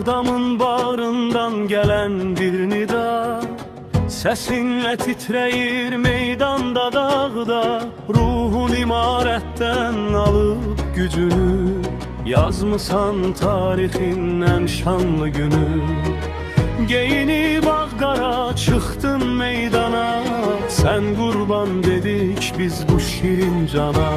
Ağdamın bağrından gelen bir nida, sesinle titreyir meydanda dağda. Ruhun imaretten alıp gücünü, yazmısan tarihin en şanlı günü. Geyinip Ağdara çıktın meydana, sen kurban dedik biz bu şirin cana.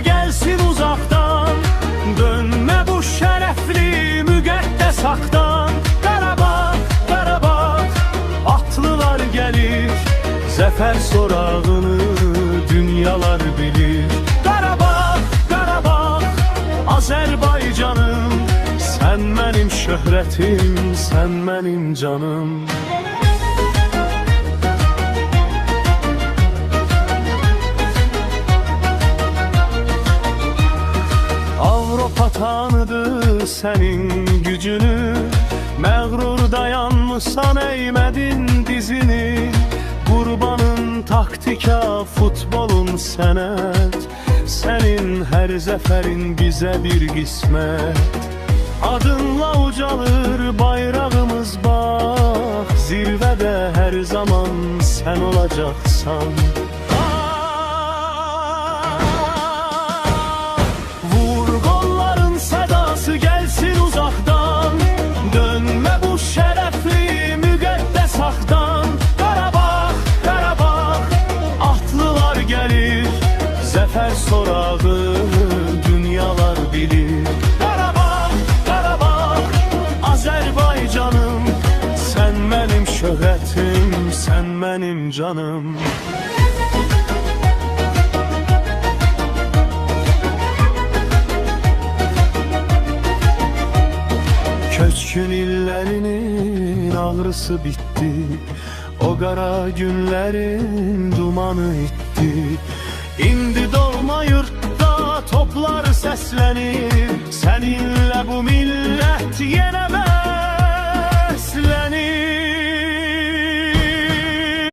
Gelsin uzaktan, dönme bu şerefli müqəddəs haqdan. Qarabağ, Qarabağ, atlılar gelir, zəfər sorağını dünyalar bilir. Qarabağ, Qarabağ, Azərbaycanım, sən mənim şöhrətim, sən mənim canım. Avropa tanıdı senin gücünü, məğrur dayanmışsan eğmedin dizini. Qurbanın taktika, futbolun sənət, senin her zəfərin bize bir qismət. Adınla ucalır bayrağımız bak, zirvədə her zaman sen olacaksan. Gelsin uzaktan, dönme bu şerefli müqəddəs haqdan. Qarabağ, Qarabağ, atlılar gelir, zəfər sorağı dünyalar bilir. Qarabağ, Qarabağ, Azərbaycanım, sən mənim şöhrətim, sən mənim canım. Köçkün illerinin ağrısı bitti, o qara günlerin dumanı itti. İndi doğma yurtta toplar səslənir, səninlə